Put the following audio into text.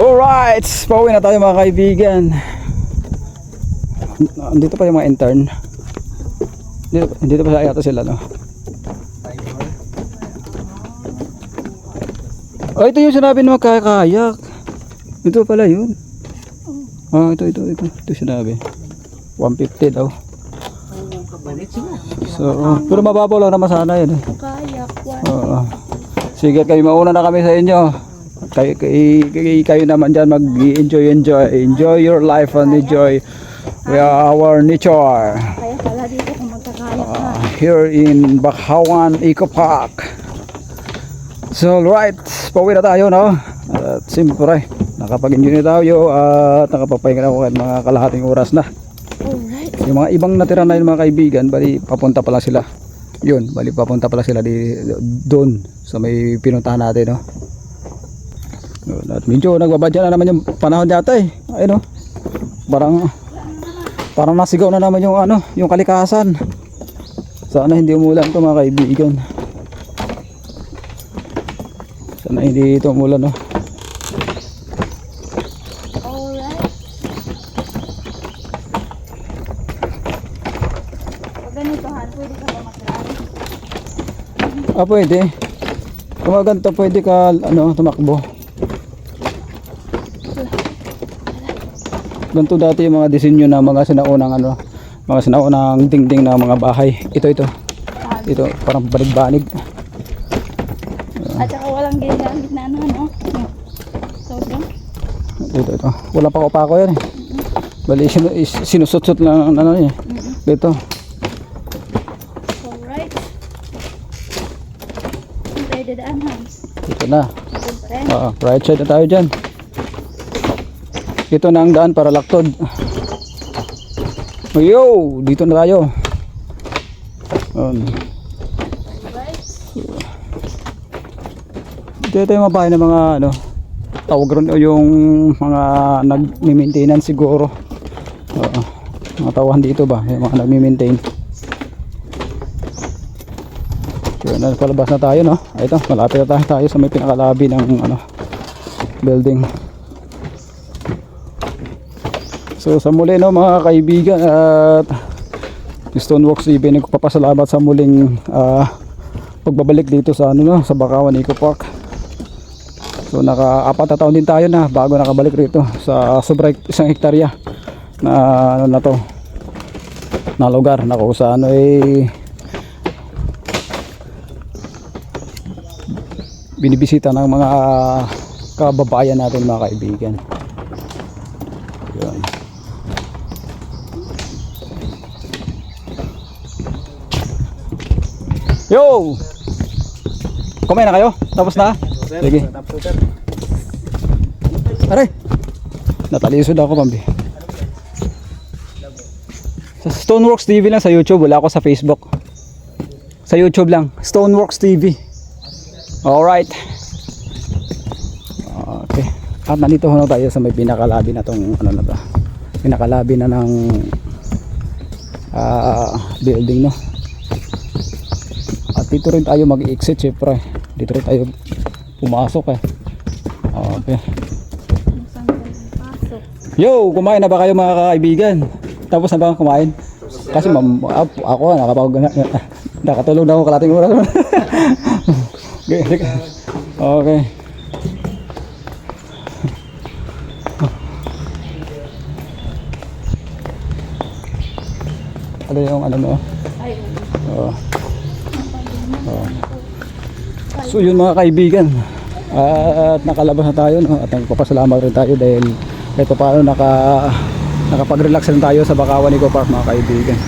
Alright, pauwi na tayo mga kaibigan. Andito pa yung mga intern. Dito pa yata sila, no? Oh, ito yung sinabi na magkakayak. Ito pala yun. Oh, ito sinabi. 150 daw. So, pero mababaw lang naman sana yun. Kayak, Oo. Sige, kayo mauna na kami sa inyo. Kayo naman dyan enjoy your life and enjoy our nature. Kaya pala dito kung magkakayak na. Here in Bakawan Eco Park. So right, pauwi na tayo, no? At siyempre nakapag-enjoy na tayo at nakapapahinga na ako kahit mga kalahating oras na. Alright. Yung mga ibang natira na yung mga kaibigan, bali papunta pala sila. Yun, bali papunta pala sila doon sa may pinuntahan natin, no? At medyo nagbabadya na naman yung panahon data eh. Ayun, no? Parang nasigaw na naman yung yung kalikasan. Sana hindi umulan to mga kaibigan. Sana hindi ito umulan, no? Alright. Pag ganitohan, pwede ka ba mag-rally? Pwede. Kung ganito pwede ka tumakbo. Ganito dati yung mga disenyo ng mga sinaunang dingding ng mga bahay. Ito parang banig-banig. At saka walang ginamit na no? Sobrang. Ito. Wala pa ko yan eh. Bali sinusot-sot lang eh. Ito. Alright. Tayo dadaan, Hans. Ito na. Siyempre. Right side na tayo dyan. Ito na ang daan para laktod. Yo, dito na tayo. Alright. Dito yung mga bahay ng mga tawag ron yung mga nagmi-maintenance siguro. Mga tawahan dito ba, yung mga nagmi-maintain. So, palabas na tayo, no? Ito, malapit na tayo sa may pinakalabi ng building. So sa muli, no, mga kaibigan, at Stoneworks TV, nagpapasalamat sa muling pagbabalik dito sa sa Bakawan Eco Park. So naka-4 na taon din tayo na bago nakabalik rito sa sobrang 1 hektarya na na lugar na kung saan binibisita ng mga kababayan natin, mga kaibigan. Yun. Yo! Kumain na kayo? Tapos na? Sige. Aray! Natalisod ako, Pambi. Sa Stoneworks TV lang sa YouTube. Wala ako sa Facebook. Sa YouTube lang. Stoneworks TV. Alright. Okay. At nandito na tayo sa may pinakalabi na tong pinakalabi na ng building, no? At dito rin tayo mag-exit, syempre. Dito rin tayo pumasok eh. Okay. Yo, kumain na ba kayo, mga kaibigan? Tapos na ba kumain? Kasi ako nakatulog na ako kalating oras. Okay. Ano yung mo? So yun, mga kaibigan, at nakalabas na tayo, no? At nagpapasalamat rin tayo dahil kahit paano nakapag-relax rin tayo sa Bakawan Eco Park, mga kaibigan.